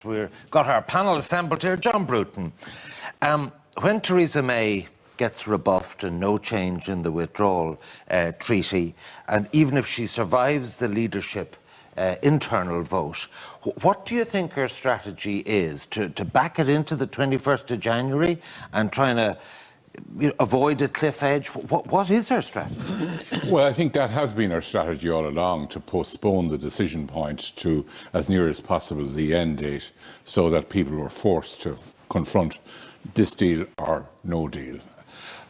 We've got our panel assembled here. John Bruton. When Theresa May gets rebuffed and no change in the withdrawal treaty, and even if she survives the leadership internal vote, what do you think her strategy is? To back it into the 21st of January and trying to avoid a cliff edge? What is her strategy? Well, I think that has been our strategy all along, to postpone the decision point to as near as possible the end date, so that people were forced to confront this deal or no deal.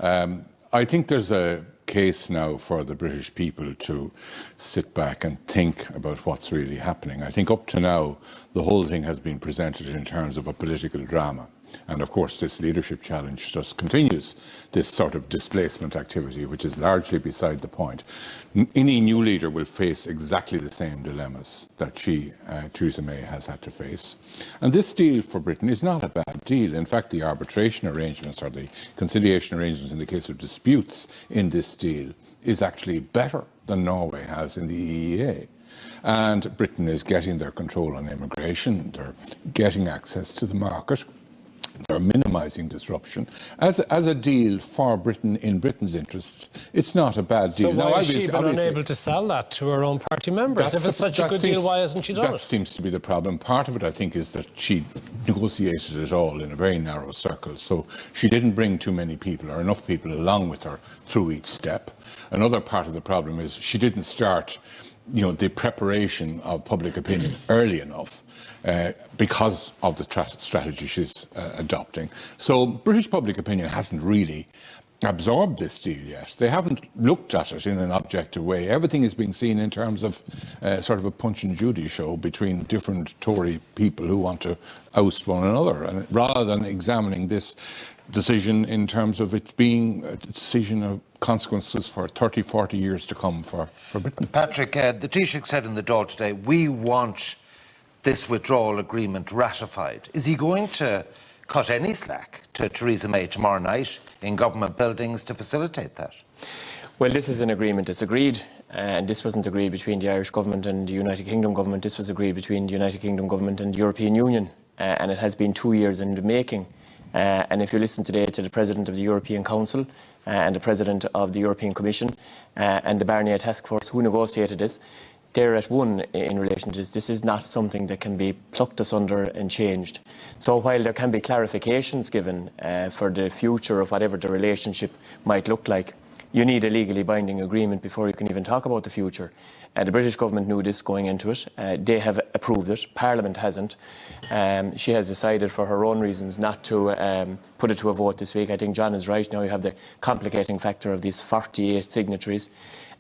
I think there's a case now for the British people to sit back and think about what's really happening. I think up to now the whole thing has been presented in terms of a political drama. And of course this leadership challenge just continues this sort of displacement activity, which is largely beside the point. Any new leader will face exactly the same dilemmas that Theresa May, has had to face. And this deal for Britain is not a bad deal. In fact, the arbitration arrangements or the conciliation arrangements in the case of disputes in this deal is actually better than Norway has in the EEA. And Britain is getting their control on immigration, they're getting access to the market, they're minimising disruption. As a deal for Britain, in Britain's interests, it's not a bad deal. So why has she been unable to sell that to her own party members? If it's such a good deal, why hasn't she done it? That seems to be the problem. Part of it, I think, is that she negotiated it all in a very narrow circle. So she didn't bring too many people or enough people along with her through each step. Another part of the problem is she didn't start the preparation of public opinion early enough because of the strategy she's adopting. So British public opinion hasn't really absorbed this deal yet. They haven't looked at it in an objective way. Everything is being seen in terms of sort of a Punch and Judy show between different Tory people who want to oust one another, and rather than examining this decision in terms of it being a decision of consequences for 30, 40 years to come for Britain. Patrick, the Taoiseach said in the Dáil today, we want this withdrawal agreement ratified. Is he going to cut any slack to Theresa May tomorrow night in government buildings to facilitate that? Well, this is an agreement that's agreed, and this wasn't agreed between the Irish government and the United Kingdom government. This was agreed between the United Kingdom government and the European Union, and it has been 2 years in the making. And if you listen today to the President of the European Council and the President of the European Commission and the Barnier Task Force who negotiated this, they're at one in relation to this. This is not something that can be plucked asunder and changed. So while there can be clarifications given for the future of whatever the relationship might look like, you need a legally binding agreement before you can even talk about the future. The British government knew this going into it. They have approved it. Parliament hasn't. She has decided for her own reasons not to put it to a vote this week. I think John is right. Now you have the complicating factor of these 48 signatories.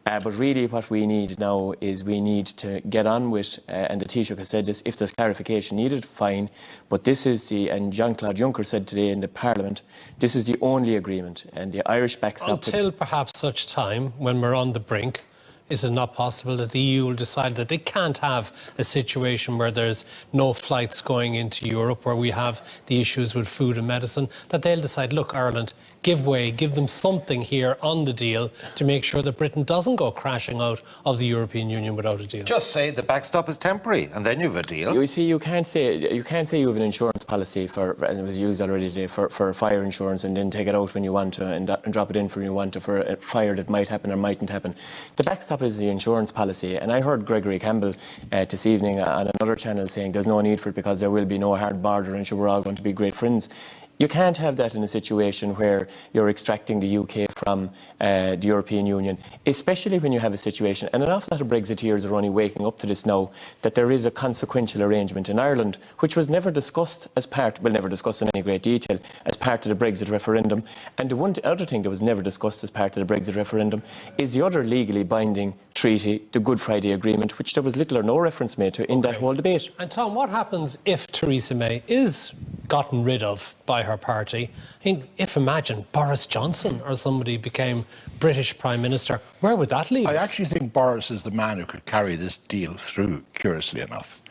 But really what we need now is we need to get on with, and the Taoiseach has said this, if there's clarification needed, fine. But this is and Jean-Claude Juncker said today in the Parliament, this is the only agreement, and the Irish backstop. Until perhaps such time when we're on the brink, is it not possible that the EU will decide that they can't have a situation where there's no flights going into Europe, where we have the issues with food and medicine, that they'll decide, look, Ireland, give way, give them something here on the deal to make sure that Britain doesn't go crashing out of the European Union without a deal? Just say the backstop is temporary and then you have a deal. You see, you can't say you have an insurance policy for, as it was used already today, for fire insurance, and then take it out when you want to and drop it in when you want to for a fire that might happen or mightn't happen. The backstop is the insurance policy, and I heard Gregory Campbell this evening on another channel saying there's no need for it because there will be no hard border and sure we're all going to be great friends. You can't have that in a situation where you're extracting the UK from the European Union, especially when you have a situation, and an awful lot of Brexiteers are only waking up to this now, that there is a consequential arrangement in Ireland, which was never discussed as part, well, never discussed in any great detail, as part of the Brexit referendum. And the other thing that was never discussed as part of the Brexit referendum is the other legally binding treaty, the Good Friday Agreement, which there was little or no reference made to in that whole debate. And Tom, what happens if Theresa May is gotten rid of by her party? I mean, if imagine Boris Johnson or somebody became British Prime Minister, where would that leave us? I actually think Boris is the man who could carry this deal through, curiously enough.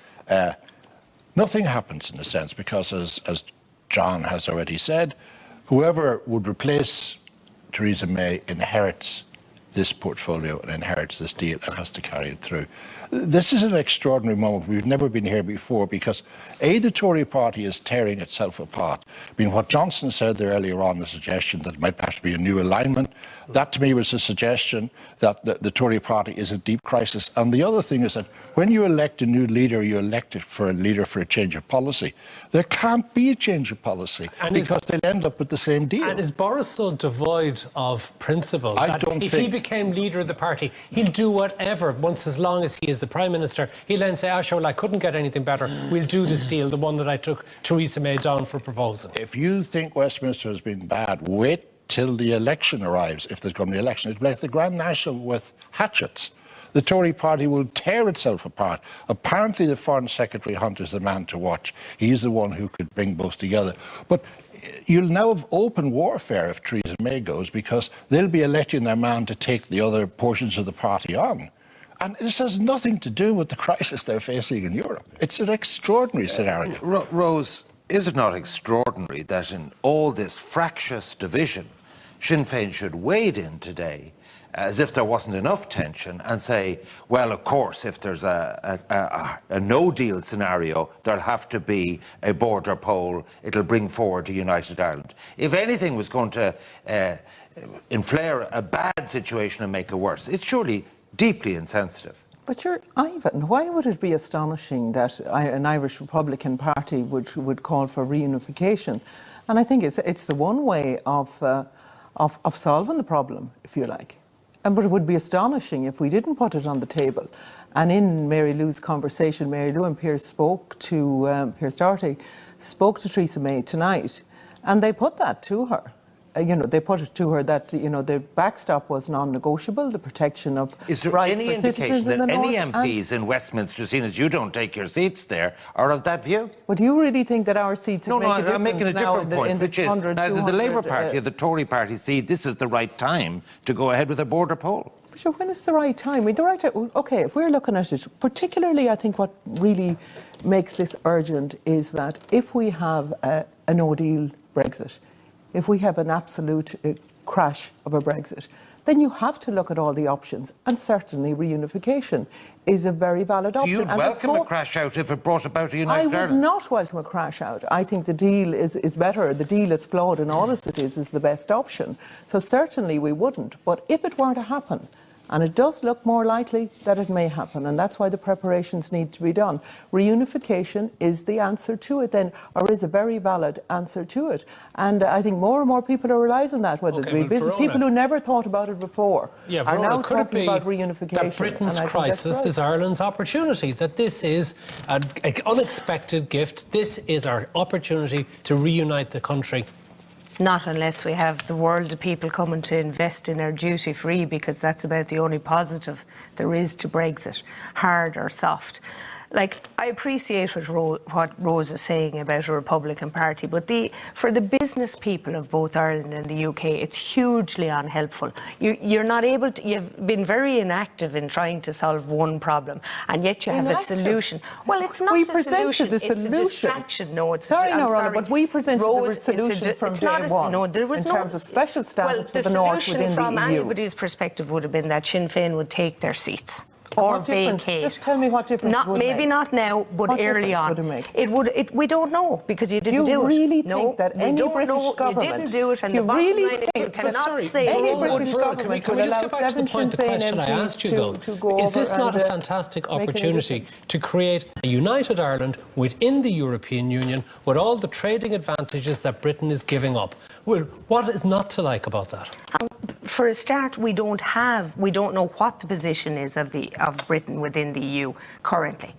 Nothing happens in a sense because, as John has already said, whoever would replace Theresa May inherits this portfolio and inherits this deal and has to carry it through. This is an extraordinary moment. We've never been here before because, A, the Tory party is tearing itself apart. I mean, what Johnson said there earlier on, the suggestion that it might perhaps be a new alignment, that to me was a suggestion that the Tory party is in deep crisis. And the other thing is that when you elect a new leader, you elect it for a leader for a change of policy. There can't be a change of policy because they'll end up with the same deal. And is Boris so devoid of principle that if he became leader of the party, he'll do whatever once as long as he is the Prime Minister? He'll then say, sure, well, I couldn't get anything better. We'll do this deal, the one that I took Theresa May down for proposing. If you think Westminster has been bad, wait till the election arrives, if there's going to be an election. It's like the Grand National with hatchets. The Tory party will tear itself apart. Apparently the Foreign Secretary Hunt is the man to watch. He's the one who could bring both together. But you'll now have open warfare if Theresa May goes, because they'll be electing their man to take the other portions of the party on. And this has nothing to do with the crisis they're facing in Europe. It's an extraordinary scenario. Rose, is it not extraordinary that in all this fractious division, Sinn Féin should wade in today as if there wasn't enough tension and say, well, of course, if there's a no-deal scenario, there'll have to be a border poll. It'll bring forward a united Ireland. If anything was going to inflare a bad situation and make it worse, it's surely deeply insensitive. But Ivan, why would it be astonishing that an Irish Republican Party would call for reunification? And I think it's the one way of solving the problem, if you like. But it would be astonishing if we didn't put it on the table. And in Mary Lou's conversation, Mary Lou and Pierce Doherty spoke to Theresa May tonight, and they put that to her. They put it to her that, the backstop was non-negotiable, the protection of rights for citizens in the north. Is there any indication that any MPs in Westminster, seeing as you don't take your seats there, are of that view? But do you really think that our seats make a difference? No, I'm making a different point, which is neither the Labour Party or the Tory Party see this is the right time to go ahead with a border poll. Sure, when is the right time? Okay, if we're looking at it, particularly I think what really makes this urgent is that if we have a no-deal Brexit, if we have an absolute crash of a Brexit, then you have to look at all the options, and certainly reunification is a very valid option. So you'd welcome a crash out if it brought about a united Ireland? I would not welcome a crash out. I think the deal is better. The deal is flawed, and all as it is the best option. So certainly we wouldn't. But if it were to happen, and it does look more likely that it may happen, and that's why the preparations need to be done. Reunification is the answer to it then, or is a very valid answer to it. And I think more and more people are realising that, whether it be business people who never thought about it before are now talking about reunification. That Britain's crisis is Ireland's opportunity, that this is an unexpected gift. This is our opportunity to reunite the country. Not unless we have the world of people coming to invest in our duty-free, because that's about the only positive there is to Brexit, hard or soft. Like, I appreciate what Rose is saying about a Republican Party, but for the business people of both Ireland and the UK, it's hugely unhelpful. You're not able to, you've been very inactive in trying to solve one problem, and yet you have a solution. Well, it's not a solution, it's a distraction. No, it's sorry, but we presented the solution from day one. No, there was in terms of special status for the North within the EU. From anybody's perspective would have been that Sinn Féin would take their seats. Or vacate. Just tell me what difference it would make. Maybe not now, but what early on. Would it make? We don't know, because you didn't do it. You really think that any British government... You didn't do it, and the bottom line is you cannot say... Any British government can we just get back to the point, the question I asked you, though? Is this not a fantastic opportunity to create a united Ireland within the European Union with all the trading advantages that Britain is giving up? Well, what is not to like about that? For a start, we don't know what the position is of Britain within the EU currently.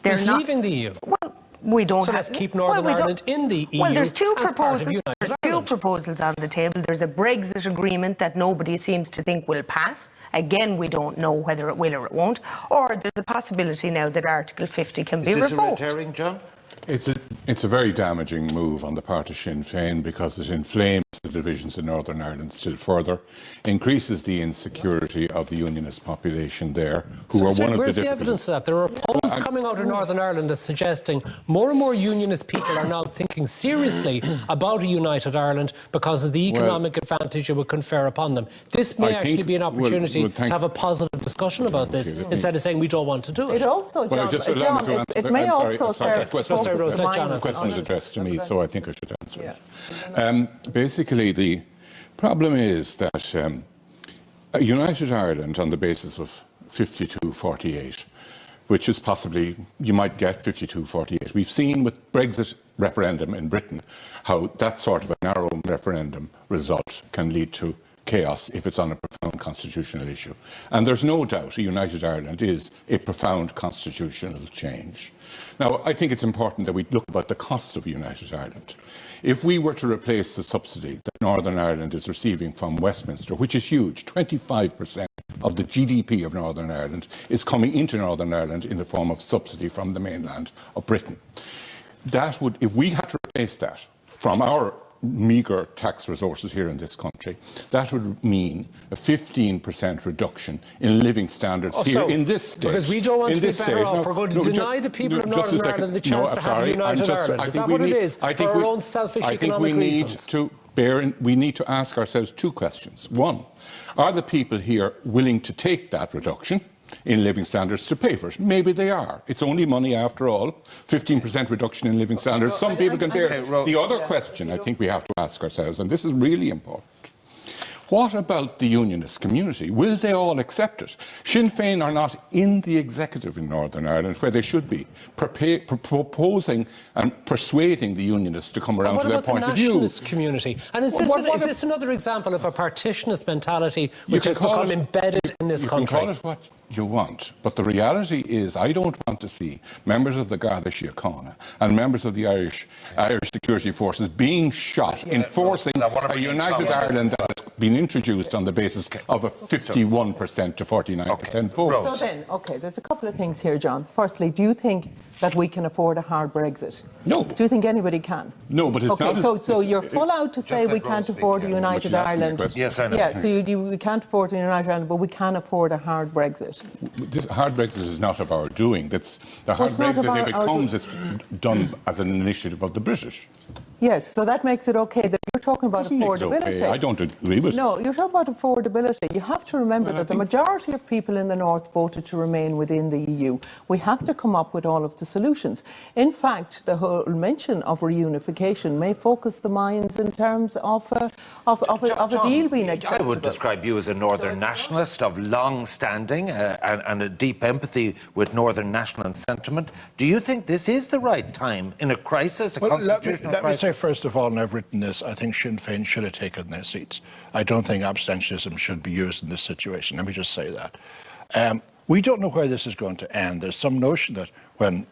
They're leaving the EU. Well, we don't. So let's keep Northern Ireland in the EU. Well, there's two proposals. There's two proposals on the table. There's a Brexit agreement that nobody seems to think will pass. Again, we don't know whether it will or it won't. Or there's a possibility now that Article 50 can be revoked. Is this a red herring, John? It's a very damaging move on the part of Sinn Féin, because it inflames the the divisions in Northern Ireland still further, increases the insecurity of the unionist population there, who are one of where's the the evidence of that? There are polls coming out of Northern Ireland that's suggesting more and more unionist people are now thinking seriously about a united Ireland because of the economic advantage it would confer upon them. This may actually be an opportunity to have a positive discussion about this instead of saying we don't want to do it. It also, John, it may also serve to focus the minds the question is addressed to me, so I think I should answer it. Basically, the problem is that a united Ireland on the basis of 52-48, which is possibly, you might get 52-48. We've seen with Brexit referendum in Britain how that sort of a narrow referendum result can lead to chaos if it's on a profound constitutional issue. And there's no doubt a united Ireland is a profound constitutional change. Now, I think it's important that we look about the cost of united Ireland. If we were to replace the subsidy that Northern Ireland is receiving from Westminster, which is huge, 25% of the GDP of Northern Ireland is coming into Northern Ireland in the form of subsidy from the mainland of Britain. That would, if we had to replace that from our meagre tax resources here in this country, that would mean a 15% reduction in living standards here in this state. Because we don't want to be better off. We're going to deny the people of Northern Ireland the chance to have a united Ireland. Is that what it is? For our own selfish economic reasons? We need to ask ourselves two questions. One, are the people here willing to take that reduction in living standards to pay for it? Maybe they are. It's only money after all. 15% reduction in living standards. Some people can bear it. The other question I think we have to ask ourselves, and this is really important, what about the unionist community? Will they all accept it? Sinn Féin are not in the executive in Northern Ireland, where they should be, proposing and persuading the unionists to come around to their point of view. What about the nationalist community? And is this another example of a partitionist mentality which has become embedded in this country? You can call it what you want, but the reality is I don't want to see members of the Garda Síochána and members of the Irish security forces being shot, enforcing a united Ireland that has been introduced on the basis of a 51% to 49% vote. So then, there's a couple of things here, John. Firstly, do you think that we can afford a hard Brexit? No. Do you think anybody can? No, but it's not. So you're full out to say we can't afford a united Ireland. Yes, I know. Yeah, so we can't afford a united Ireland, but we can afford a hard Brexit. This hard Brexit is not of our doing. The hard Brexit, if it comes, it's done as an initiative of the British. Yes, so that makes it okay. That you're talking about affordability. Okay. I don't agree with it. No, you're talking about affordability. You have to remember that the majority of people in the North voted to remain within the EU. We have to come up with all of the solutions. In fact, the whole mention of reunification may focus the minds in terms of a deal being acceptable. I would describe you as a Northern nationalist of long standing and a deep empathy with Northern national sentiment. Do you think this is the right time in a crisis, a constitutional crisis? Let me say first of all, and I've written this, I think Sinn Féin should have taken their seats. I don't think abstentionism should be used in this situation. Let me just say that. We don't know where this is going to end. There's some notion that when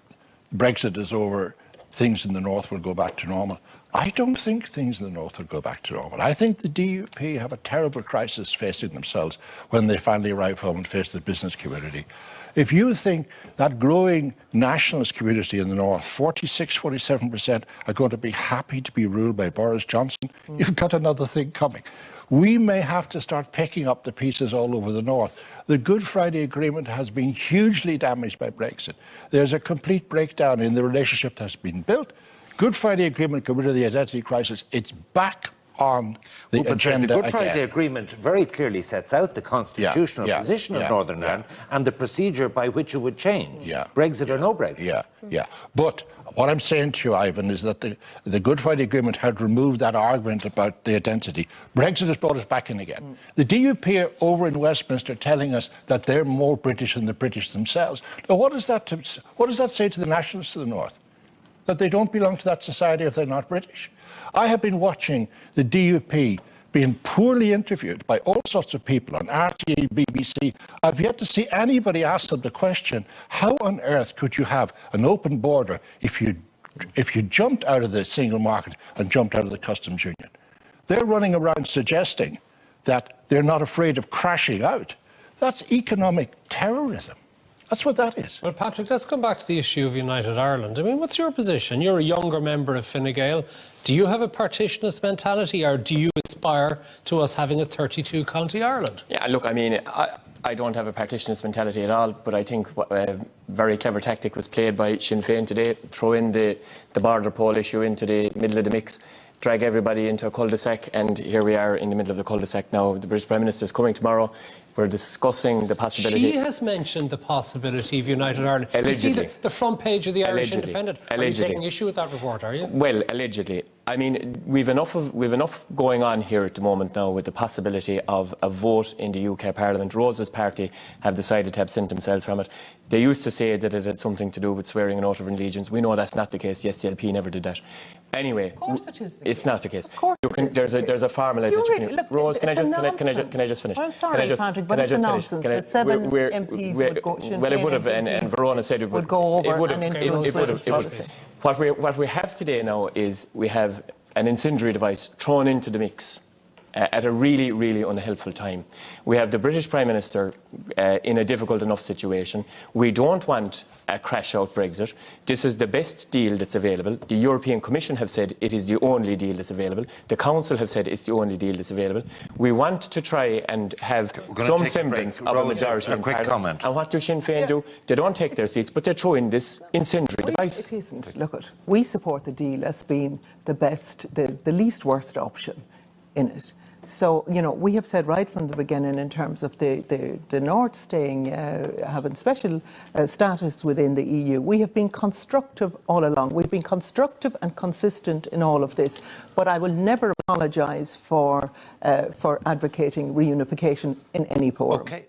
Brexit is over, things in the North will go back to normal. I don't think things in the North will go back to normal. I think the DUP have a terrible crisis facing themselves when they finally arrive home and face the business community. If you think that growing nationalist community in the North, 46-47%, are going to be happy to be ruled by Boris Johnson, you've got another thing coming. We may have to start picking up the pieces all over the North. The Good Friday Agreement has been hugely damaged by Brexit. There's a complete breakdown in the relationship that's been built. Good Friday Agreement got rid of the identity crisis. It's back on the agenda The Good Friday Agreement very clearly sets out the constitutional position of Northern Ireland and the procedure by which it would change. Brexit or no Brexit. But what I'm saying to you, Ivan, is that the Good Friday Agreement had removed that argument about the identity. Brexit has brought us back in again. The DUP are over in Westminster telling us that they're more British than the British themselves. Now, what does that say to the nationalists of the North? That they don't belong to that society if they're not British? I have been watching the DUP being poorly interviewed by all sorts of people on RTE, BBC. I've yet to see anybody ask them the question, how on earth could you have an open border if you jumped out of the single market and jumped out of the customs union? They're running around suggesting that they're not afraid of crashing out. That's economic terrorism. That's what that is. Well, Patrick, let's come back to the issue of United Ireland. I mean, what's your position? You're a younger member of Fine Gael. Do you have a partitionist mentality, or do you expect aspire to us having a 32-county Ireland. Yeah, look, I mean, I don't have a partitionist mentality at all, but I think a very clever tactic was played by Sinn Féin today. Throw in the border poll issue into the middle of the mix, drag everybody into a cul-de-sac, and here we are in the middle of the cul-de-sac now. The British Prime Minister is coming tomorrow. We're discussing the possibility. She has mentioned the possibility of United Ireland. Allegedly. You see the front page of the Irish Allegedly. Independent. Allegedly. Are you taking issue with that report, are you? Well, allegedly. I mean, we've enough going on here at the moment now with the possibility of a vote in the UK Parliament. Rose's party have decided to absent themselves from it. They used to say that it had something to do with swearing an oath of allegiance. We know that's not the case. Yes, the LP never did that. Anyway, Of course it is the it's case. not the case. Of course You can, it is the there's a formula that you really- can. look, Rose, can I it's a just finish? I'm sorry, Can I just- Patrick, can but I it's a just finish? nonsense Can I- that 7 we're- MPs we're- would go. Sinn Well, it Féin would have, and MPs Verona said it would go over it would and have, influence British policy. What we have today now is we have an incendiary device thrown into the mix at a really, really unhelpful time. We have the British Prime Minister in a difficult enough situation. We don't want a crash-out Brexit. This is the best deal that's available. The European Commission have said it is the only deal that's available. The Council have said it's the only deal that's available. We want to try and have some semblance of a majority in quick Parliament. comment. And what do Sinn Féin do? They don't take their seats, but they throw in this incendiary device. It isn't. Look, we support the deal as being the best, the least worst option in it. So, you know, we have said right from the beginning in terms of the North staying, having special status within the EU, we have been constructive all along. We've been constructive and consistent in all of this. But I will never apologise for advocating reunification in any form. Okay.